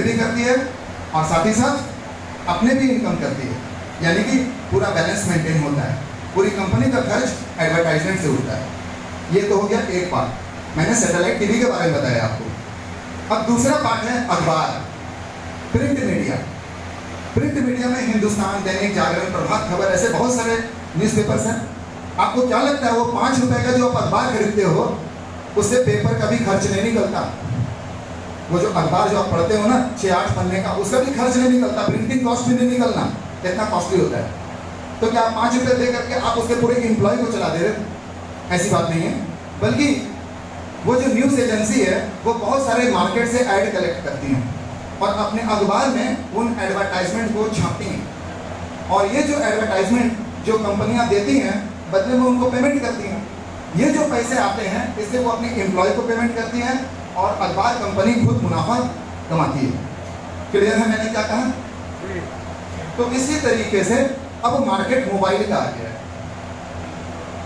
भी करती है और साथ ही साथ अपने भी इनकम करती है, यानी कि पूरा बैलेंस मेंटेन होता है। पूरी कंपनी का खर्च एडवर्टाइजमेंट से उठता है। ये तो हो गया एक पार्ट, मैंने सैटेलाइट टीवी के बारे में बताया आपको। अब दूसरा पार्ट है अखबार, प्रिंट मीडिया। प्रिंट मीडिया में हिंदुस्तान, दैनिक जागरण, प्रभात खबर, ऐसे बहुत सारे न्यूज़पेपर्स हैं। आपको क्या लगता है वो 5 रुपए का जो आप अखबार खरीदते हो उससे पेपर का भी खर्च नहीं निकलता? वो जो अखबार जो आप पढ़ते हो ना 6-8 पन्ने का, उसका भी खर्च नहीं निकलता, प्रिंटिंग कॉस्ट भी नहीं निकलना, इतना कॉस्टली होता है। तो क्या आप 5 रुपए दे करके आप उसके पूरे एम्प्लॉय को चला दे रहे? ऐसी बात नहीं है, बल्कि वो जो न्यूज़ एजेंसी है वो बहुत सारे मार्केट से ऐड कलेक्ट करती हैं और अपने अखबार में उन एडवर्टाइजमेंट को छापती हैं। और ये जो एडवर्टाइजमेंट जो कंपनियां देती हैं बदले में उनको पेमेंट करती हैं। ये जो पैसे आते हैं इससे वो अपने एम्प्लॉय को पेमेंट करती हैं और अखबार कंपनी खुद मुनाफा कमाती है। क्लियर है मैंने क्या कहा? तो इसी तरीके से अब मार्केट मोबाइल का आ गया है,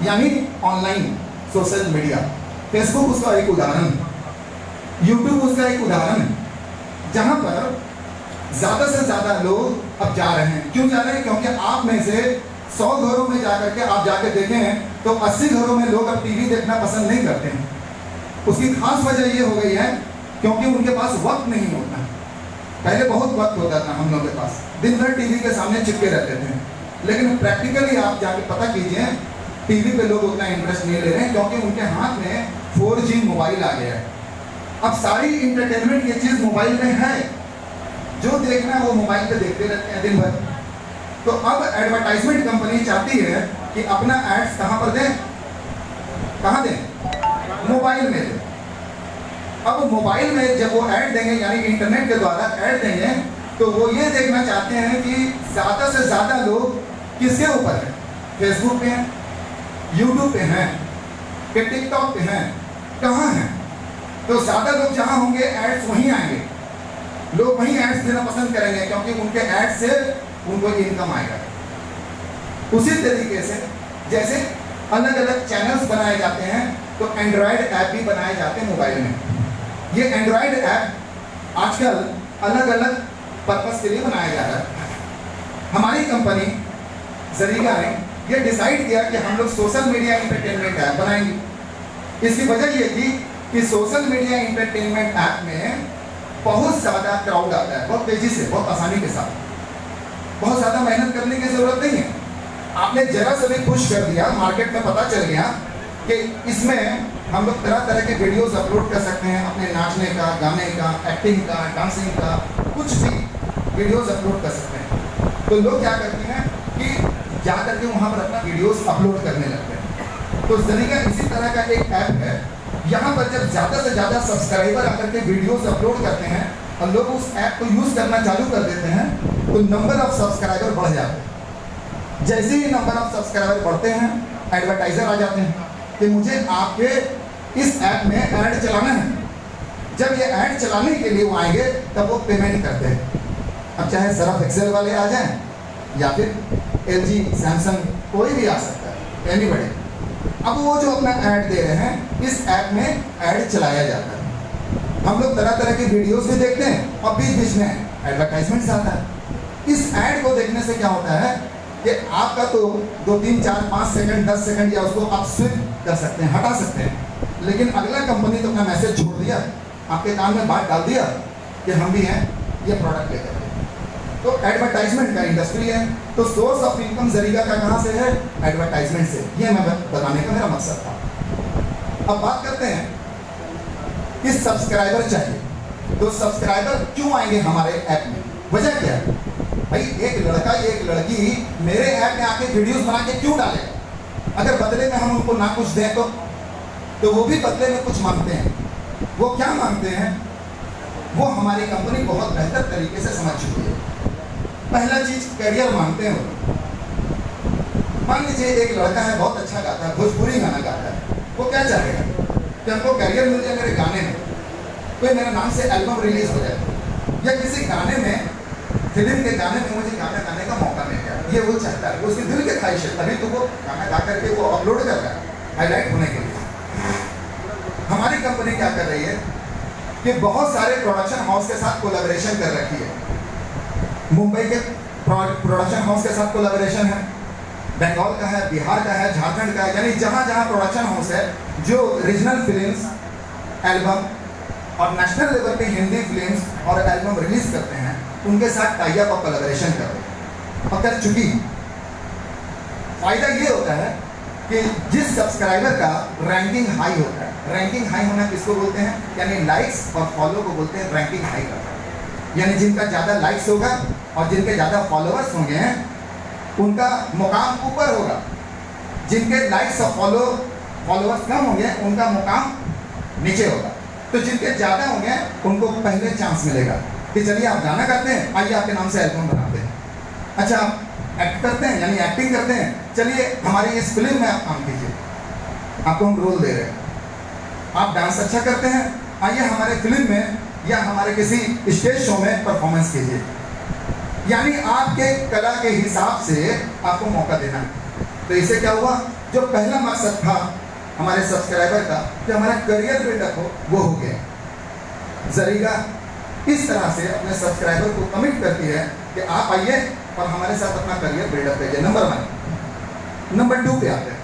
यानी ऑनलाइन सोशल मीडिया। फेसबुक उसका एक उदाहरण है, यूट्यूब उसका एक उदाहरण है, जहां पर ज्यादा से ज्यादा लोग अब जा रहे हैं। क्यों जा रहे हैं? क्योंकि आप में से 100 घरों में जाकर के आप जाकर देखें तो 80 घरों में लोग अब टीवी देखना पसंद नहीं करते हैं। उसकी खास वजह ये हो गई है क्योंकि उनके पास वक्त नहीं होता। पहले बहुत वक्त होता था हम लोग के पास, दिन भर टीवी के सामने चिपके रहते थे, लेकिन प्रैक्टिकली आप जाके पता कीजिए टीवी पे लोग उतना इंटरेस्ट नहीं ले रहे हैं क्योंकि उनके हाथ में 4G मोबाइल आ गया है। अब सारी इंटरटेनमेंट ये चीज मोबाइल में है, जो देखना है वो मोबाइल पे देखते रहते हैं दिन भर। तो अब एडवर्टाइजमेंट कंपनी चाहती है कि अपना एड्स कहां पर दें? कहां दें? मोबाइल में दें। अब मोबाइल में जब वो ऐड देंगे, यानी इंटरनेट के द्वारा ऐड देंगे, तो वो ये देखना चाहते हैं कि ज्यादा से ज्यादा लोग किसके ऊपर है? फेसबुक पे हैं, यूट्यूब पे हैं, कि टिकटॉक पे हैं, कहाँ हैं? तो ज्यादा लोग जहां होंगे एड्स वहीं आएंगे, लोग वहीं एड्स देना पसंद करेंगे क्योंकि उनके एड्स से उनको इनकम आएगा। उसी तरीके से जैसे अलग अलग चैनल्स बनाए जाते हैं तो एंड्रॉयड ऐप भी बनाए जाते हैं मोबाइल में। ये एंड्रॉयड ऐप आजकल अलग अलग पर्पस के लिए बनाया जा रहा है। हमारी कंपनी जरीगा ने ये डिसाइड किया कि हम लोग सोशल मीडिया एंटरटेनमेंट ऐप बनाएंगे। इसकी वजह ये थी कि सोशल मीडिया एंटरटेनमेंट ऐप में बहुत ज़्यादा क्राउड आता है, बहुत तेज़ी से, बहुत आसानी के साथ, बहुत ज़्यादा मेहनत करने की ज़रूरत नहीं है। आपने जरा से भी पुश कर दिया, मार्केट में पता चल गया कि इसमें हम लोग तरह तरह के वीडियोस अपलोड कर सकते हैं, अपने नाचने का, गाने का, एक्टिंग का, डांसिंग का, कुछ भी वीडियोस अपलोड कर सकते हैं। तो लोग क्या करते हैं कि जा करके वहाँ पर अपना वीडियोस अपलोड करने लगते हैं। तो जरीगा इसी तरह का एक ऐप है, यहाँ पर जब ज़्यादा से ज़्यादा सब्सक्राइबर आकर के वीडियोस अपलोड करते हैं और लोग उस ऐप को यूज़ करना चालू कर देते हैं तो नंबर ऑफ सब्सक्राइबर बढ़ जाते हैं। जैसे ही नंबर ऑफ सब्सक्राइबर बढ़ते हैं एडवर्टाइजर आ जाते हैं कि मुझे आपके इस ऐप में ऐड चलाना है। जब ये ऐड चलाने के लिए वो आएंगे तब वो पेमेंट करते हैं। अब चाहे सर्फ एक्सेल वाले आ जाएं या फिर LG, सैमसंग, कोई भी आ सकता है, एनीबॉडी। अब वो जो अपना ऐड दे रहे हैं इस ऐप में ऐड चलाया जाता है। हम लोग तरह तरह के वीडियोस भी देखते हैं और बीच बीच में एडवर्टाइजमेंट आता है। इस ऐड को देखने से क्या होता है कि आपका तो 2, 3, 4, 5 सेकंड, 10 सेकंड या उसको आप स्विप कर सकते हैं, हटा सकते हैं, लेकिन अगला कंपनी तो अपना मैसेज छोड़ दिया, आपके कान में बात डाल दिया कि हम भी हैं, ये प्रोडक्ट लेकर। तो एडवर्टाइजमेंट का इंडस्ट्री है। तो सोर्स ऑफ इनकम जरीगा का कहाँ से है? एडवर्टाइजमेंट से। ये मैं बताने का मेरा मकसद था। अब बात करते हैं कि सब्सक्राइबर चाहिए, तो सब्सक्राइबर क्यों आएंगे हमारे ऐप में? वजह क्या है? भाई एक लड़का एक लड़की मेरे ऐप में आके वीडियोस बना के क्यों डाले? अगर बदले में हम उनको ना कुछ दें तो वो भी बदले में कुछ मांगते हैं। वो क्या मांगते हैं? वो हमारी कंपनी बहुत बेहतर तरीके से समझ चुकी है। पहला चीज करियर मांगते हैं। मान लीजिए एक लड़का है, बहुत अच्छा गाता है, भोजपुरी गाना गाता है, वो क्या चाहेगा कि हमको करियर मिल जाए मेरे गाने में, कोई मेरे नाम से एल्बम रिलीज हो जाए, या किसी गाने में, फिल्म के गाने में मुझे गाना गाने का मौका मिल जाए, ये वो चाहता है, उसकी दिल की ख्वाहिश है, तभी तो वो गाना गा करके वो अपलोड कर रहा है हाईलाइट होने के लिए। हमारी कंपनी क्या कर रही है कि बहुत सारे प्रोडक्शन हाउस के साथ कोलैबोरेशन कर रखी है। मुंबई के प्रोडक्शन हाउस के साथ कोलैबोरेशन है, बंगाल का है, बिहार का है, झारखंड का है, यानी जहाँ जहाँ प्रोडक्शन हाउस है जो रीजनल फिल्म्स, एल्बम और नेशनल लेवल पे हिंदी फिल्म्स और एल्बम रिलीज करते हैं, उनके साथ टाई अप और कोलैबोरेशन कर रहे हैं और कर चुकी। फायदा ये होता है कि जिस सब्सक्राइबर का रैंकिंग हाई होता है, रैंकिंग हाई होना किसको बोलते हैं, यानी लाइक्स और फॉलो को बोलते हैं रैंकिंग हाई करता है। यानी जिनका ज़्यादा लाइक्स होगा और जिनके ज़्यादा फॉलोअर्स होंगे उनका मुकाम ऊपर होगा, जिनके लाइक्स और फॉलोअर्स कम होंगे उनका मुकाम नीचे होगा। तो जिनके ज़्यादा होंगे उनको पहले चांस मिलेगा कि चलिए आप गाना करते हैं, आइए आपके नाम से एल्बम बनाते हैं। अच्छा आप एक्ट करते हैं यानी एक्टिंग करते हैं, चलिए हमारी इस फिल्म में आप काम कीजिए, आपको हम रोल दे रहे हैं। आप डांस अच्छा करते हैं, आइए हमारे फिल्म में या हमारे किसी स्टेज शो में परफॉर्मेंस कीजिए। यानी आपके कला के हिसाब से आपको मौका देना है। तो इससे क्या हुआ, जो पहला मकसद था हमारे सब्सक्राइबर का कि हमारा करियर बिल्डअप हो, वो हो गया। जरीगा इस तरह से अपने सब्सक्राइबर को कमिट करती है कि आप आइए और हमारे साथ अपना करियर बिल्डअप करिए। नंबर 1। नंबर 2 पे आते हैं।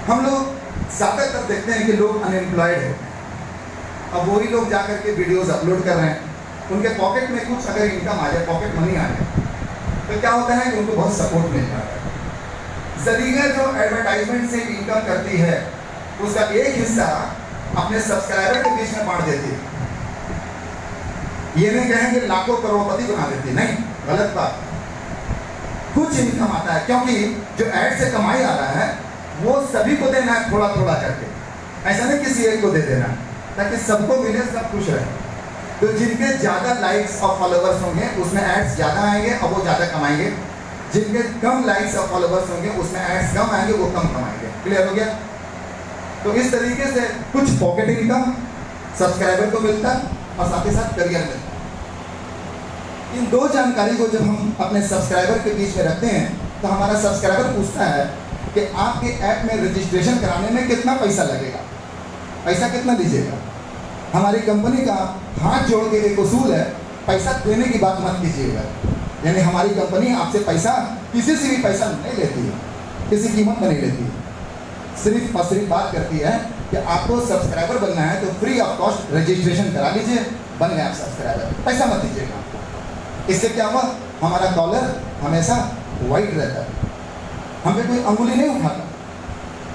हम लोग ज़्यादातर देखते हैं कि लोग अनएम्प्लॉयड हैं, अब वही लोग जाकर के वीडियोस अपलोड कर रहे हैं, उनके पॉकेट में कुछ अगर इनकम आ जाए, पॉकेट मनी आ जाए, तो क्या होता है कि उनको बहुत सपोर्ट मिल जाता है। जरीगा जो एडवर्टाइजमेंट से इनकम करती है उसका एक हिस्सा अपने सब्सक्राइबर के बीच में बांट देती है। ये नहीं कहेंगे लाखों करोड़पति बना देती, नहीं, गलत बात। कुछ इनकम आता है क्योंकि जो एड से कमाई आ रहा है वो सभी को देना है, थोड़ा थोड़ा करके, ऐसा नहीं किसी एक को दे देना, ताकि सबको मिले, सब खुश रहे। तो जिनके ज़्यादा लाइक्स और फॉलोवर्स होंगे उसमें एड्स ज़्यादा आएंगे और वो ज़्यादा कमाएंगे, जिनके कम लाइक्स और फॉलोवर्स होंगे उसमें एड्स कम आएंगे, वो कम कमाएंगे। क्लियर हो गया? तो इस तरीके से कुछ पॉकेट इनकम सब्सक्राइबर को मिलता और साथ ही साथ करियर मिलता। इन दो जानकारी को जब हम अपने सब्सक्राइबर के बीच में रखते हैं तो हमारा सब्सक्राइबर पूछता है कि आपके ऐप में रजिस्ट्रेशन कराने में कितना पैसा लगेगा, पैसा कितना दीजिएगा। हमारी कंपनी का हाथ जोड़ के एक उसूल है, पैसा देने की बात मत कीजिएगा। यानी हमारी कंपनी आपसे पैसा, किसी से भी पैसा नहीं लेती है, किसी कीमत में नहीं लेती है, सिर्फ और सिर्फ बात करती है कि आपको सब्सक्राइबर बनना है तो फ्री ऑफ कॉस्ट रजिस्ट्रेशन करा लीजिए, बन गए आप सब्सक्राइबर, पैसा मत दीजिएगा। इससे क्या हुआ, हमारा कॉलर हमेशा वाइट रहता है, हम पे कोई अंगुली नहीं उठाता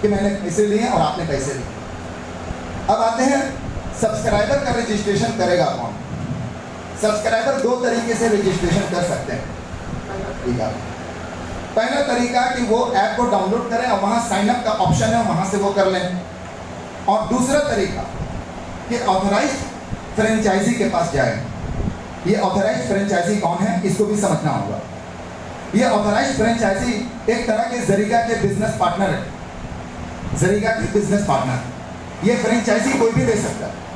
कि मैंने पैसे लिए और आपने पैसे लिए। अब आते हैं सब्सक्राइबर का रजिस्ट्रेशन करेगा कौन। सब्सक्राइबर दो तरीके से रजिस्ट्रेशन कर सकते हैं। पहला तरीका कि वो ऐप को डाउनलोड करें और वहाँ साइन अप का ऑप्शन है, वहाँ से वो कर लें। और दूसरा तरीका कि ऑथराइज्ड फ्रेंचाइजी के पास जाए। ये ऑथराइज्ड फ्रेंचाइजी कौन है, इसको भी समझना होगा। ये ऑथराइज्ड फ्रेंचाइजी एक तरह के जरीगा के बिजनेस पार्टनर है। जरीगा के बिजनेस पार्टनर, ये फ्रेंचाइजी कोई भी ले सकता है।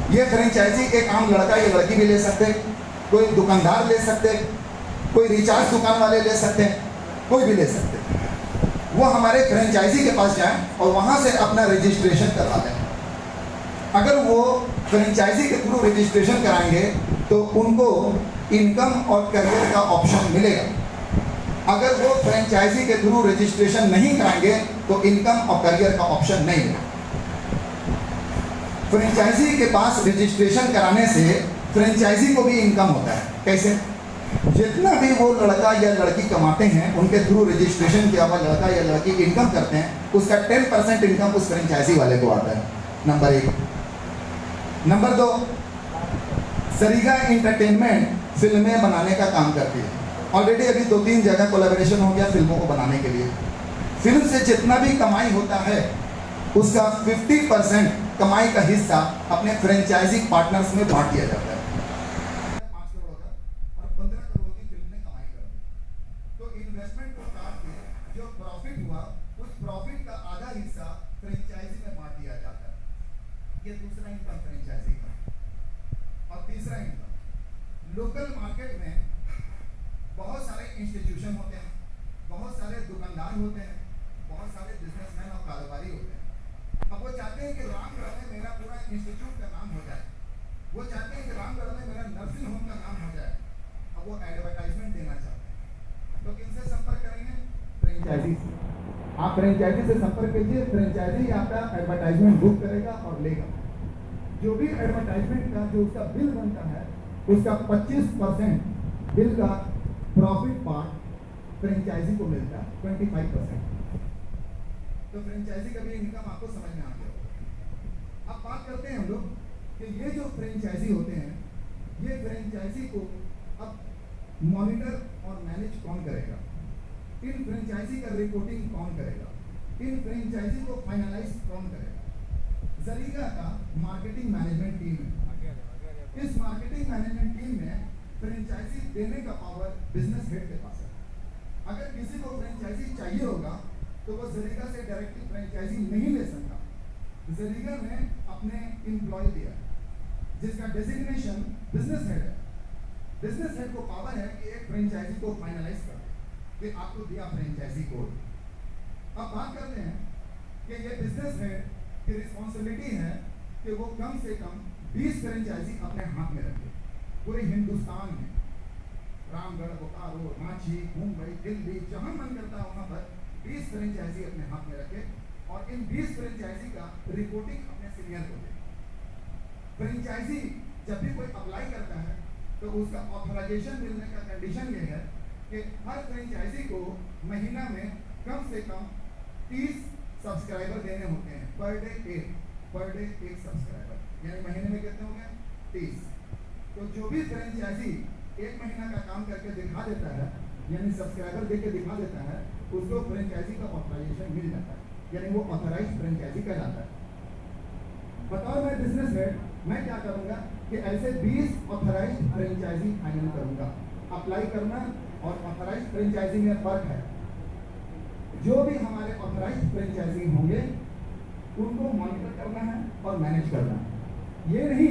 ये फ्रेंचाइजी एक आम लड़का या लड़की भी ले सकते, कोई दुकानदार ले सकते, कोई रिचार्ज दुकान वाले ले सकते हैं, कोई भी ले सकते। वो हमारे फ्रेंचाइजी के पास जाएं और वहाँ से अपना रजिस्ट्रेशन करवा लें। अगर वो फ्रेंचाइजी के थ्रू रजिस्ट्रेशन कराएंगे तो उनको इनकम और करियर का ऑप्शन मिलेगा। अगर वो फ्रेंचाइजी के थ्रू रजिस्ट्रेशन नहीं कराएंगे तो इनकम और करियर का ऑप्शन नहीं मिलेगा। फ्रेंचाइजी के पास रजिस्ट्रेशन कराने से फ्रेंचाइजी को भी इनकम होता है। कैसे? जितना भी वो लड़का या लड़की कमाते हैं उनके थ्रू रजिस्ट्रेशन किया हुआ लड़का या लड़की इनकम करते हैं, उसका 10% इनकम उस फ्रेंचाइजी वाले को आता है। नंबर 1। नंबर 2, जरीगा एंटरटेनमेंट फिल्में बनाने का काम करती है। ऑलरेडी अभी 2-3 जगह कोलैबोरेशन हो गया फिल्मों को बनाने के लिए। फिल्म से जितना भी कमाई होता है उसका 50% कमाई का हिस्सा अपने फ्रेंचाइजी पार्टनर्स में बांट दिया जाता है। 5 करोड़ का और 15 करोड़ की फिल्म ने कमाई कर दी तो इन्वेस्टमेंट को काट के जो प्रॉफिट हुआ उस प्रॉफिट का आधा हिस्सा फ्रेंचाइजी में बांट दिया जाता है। ये दूसरा इनकम फ्रेंचाइजी का। और तीसरा इनकम, लोकल मार्केट में बहुत सारे इंस्टीट्यूशन होते हैं, बहुत सारे दुकानदार होते हैं, बहुत सारे बिजनेसमैन और कारोबारी होते हैं। अब वो चाहते हैं कि रामगढ़ में मेरा पूरा इंस्टीट्यूट का नाम हो जाए, वो चाहते हैं कि रामगढ़ में मेरा नर्सिंग होम का नाम हो जाए। अब वो एडवर्टाइजमेंट देना चाहते हैं, तो किनसे संपर्क करेंगे? फ्रेंचाइजी से। आप फ्रेंचाइजी से संपर्क कीजिए, फ्रेंचाइजी आपका एडवर्टाइजमेंट बुक करेगा और लेगा। जो भी एडवर्टाइजमेंट का जो उसका बिल बनता है, उसका 25% बिल का प्रॉफिट पार्ट फ्रेंचाइजी को मिलता है, 25%। तो फ्रेंचाइजी का भी इनकम आपको समझ में आ गया। अब बात करते हैं हम लोग कि ये जो फ्रेंचाइजी होते हैं, ये फ्रेंचाइजी को अब मॉनिटर और मैनेज कौन करेगा? इन फ्रेंचाइजी का रिपोर्टिंग कौन करेगा? इन फ्रेंचाइजी को फाइनलाइज कौन करेगा? जरीगा का मार्केटिंग मैनेजमेंट टीम है। इस मार्केटिंग मैनेजमेंट टीम में फ्रेंचाइजी देने का पावर बिजनेस हेड के पास है। अगर किसी को फ्रेंचाइजी चाहिए होगा तो वो जरीगा से डायरेक्टली फ्रेंचाइजी नहीं ले सकता। जरीगा ने अपने एम्प्लॉय दिया जिसका डेजिग्नेशन बिजनेस हेड है। बिजनेस हेड को पावर है कि एक फ्रेंचाइजी को फाइनलाइज कर दे, कि आपको दिया फ्रेंचाइजी कोड। अब बात करते हैं कि ये बिजनेस हेड की रिस्पॉन्सिबिलिटी है कि वो कम से कम 20 फ्रेंचाइजी अपने हाथ में रखे पूरे हिंदुस्तान में। रामगढ़, बोकारो, रांची, मुंबई, दिल्ली, जहां मन करता है वहां पर 20 फ्रेंचाइजी अपने हाथ में रखे और इन 20 फ्रेंचाइजी का रिपोर्टिंग अपने सीनियर को दे। फ्रेंचाइजी जब भी कोई अप्लाई करता है तो उसका ऑथराइजेशन मिलने का कंडीशन ये है कि हर फ्रेंचाइजी को महीना में कम से कम 30 सब्सक्राइबर देने होते हैं। पर डे एक सब्सक्राइबर, यानी महीने में कितने हो गए? 30। तो जो भी फ्रेंचाइजी एक महीना का काम करके दिखा देता है, यानी सब्सक्राइबर देके दिखा देता है, उसको फ्रेंचाइजी का ऑथराइजेशन मिल जाता है, यानी वो ऑथराइज्ड फ्रेंचाइजी कहलाता है। बताओ मैं बिजनेस हेड, मैं क्या करूंगा कि ऐसे 20 ऑथराइज्ड फ्रेंचाइजी फाइनल करूंगा। अप्लाई करना और ऑथराइज्ड फ्रेंचाइजी में फर्क है। जो भी हमारे ऑथराइज्ड फ्रेंचाइजी होंगे उनको मॉनिटर करना है और मैनेज करना है। ये नहीं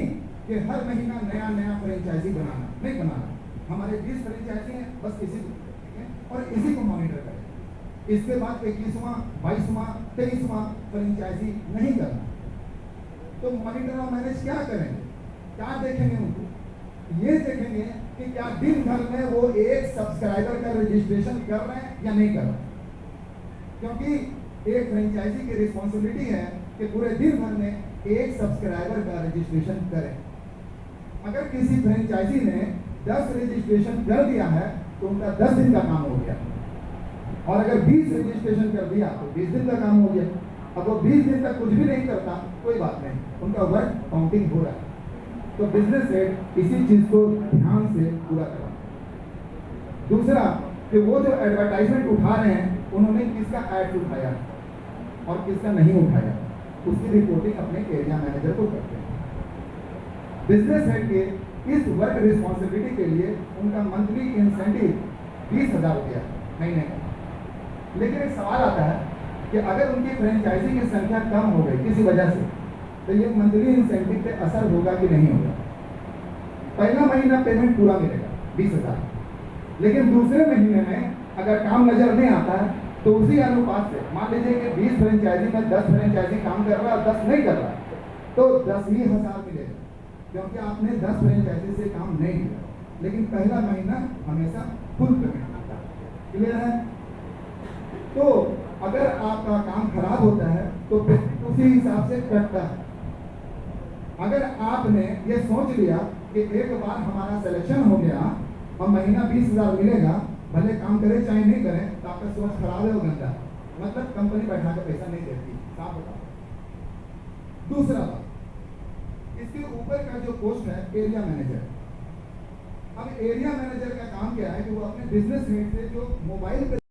कि हर महीना नया नया फ्रेंचाइजी बनाना, नहीं बनाना। हमारे 20 फ्रेंचाइजी हैं, बस इसी को और इसी को मॉनिटर करें। इसके बाद 21वां, 22वां, 23वां फ्रेंचाइजी नहीं करना। तो मॉनिटर और मैनेज क्या करेंगे? क्या देखेंगे? उनको ये देखेंगे कि क्या दिन भर में वो एक सब्सक्राइबर का रजिस्ट्रेशन कर रहे हैं या नहीं कर रहे हैं। क्योंकि एक फ्रेंचाइजी की रिस्पॉन्सिबिलिटी है कि पूरे दिन भर में एक सब्सक्राइबर का रजिस्ट्रेशन करें। अगर किसी फ्रेंचाइजी ने 10 रजिस्ट्रेशन कर दिया है तो उनका 10 दिन का काम हो गया, और अगर 20 रजिस्ट्रेशन कर दिया तो 20 दिन का काम हो गया। अब वो 20 दिन तक कुछ भी नहीं करता, कोई बात नहीं, उनका वर्क काउंटिंग हो रहा है। तो बिजनेस हेड इसी चीज को ध्यान से पूरा करा। दूसरा कि वो जो एडवर्टाइजमेंट उठा रहे हैं उन्होंने किसका एड उठाया और किसका नहीं उठाया, उसकी रिपोर्टिंग अपने एरिया मैनेजर को करते हैं। बिजनेस हेड के इस वर्क रिस्पॉन्सिबिलिटी के लिए उनका मंथली इंसेंटिव 20,000 रुपया महीने का। लेकिन एक सवाल आता है कि अगर उनकी फ्रेंचाइजी की संख्या कम हो गई किसी वजह से, तो ये मंथली इंसेंटिव पे असर होगा कि नहीं होगा? पहला महीना पेमेंट पूरा मिलेगा 20,000, लेकिन दूसरे महीने में अगर काम नजर नहीं आता है तो उसी अनुपात से मान लीजिए कि 20 फ्रेंचाइजी में 10 फ्रेंचाइजी काम कर रहा है, 10 नहीं कर रहा है, तो 10,000 मिलेगा, क्योंकि आपने 10 फ्रेंचाइजी से काम नहीं किया। लेकिन पहला महीना हमेशा फुल पेमेंट मिलता है। क्लियर है? तो अगर आपका काम खराब होता है तो उसी हिसाब से कटता है। अगर आपने ये सोच लिया कि एक बार हमारा सिलेक्शन हो गया और महीना 20,000 मिलेगा, भले काम करे चाहे नहीं करे, तो आपका सोच खराब है, वो गंदा, मतलब कंपनी बैठा कर पैसा नहीं देती। साफ बताओ। दूसरा बात, इसके ऊपर का जो पोस्ट है एरिया मैनेजर। अब एरिया मैनेजर का काम क्या है कि वो अपने बिजनेस हेड से जो मोबाइल पे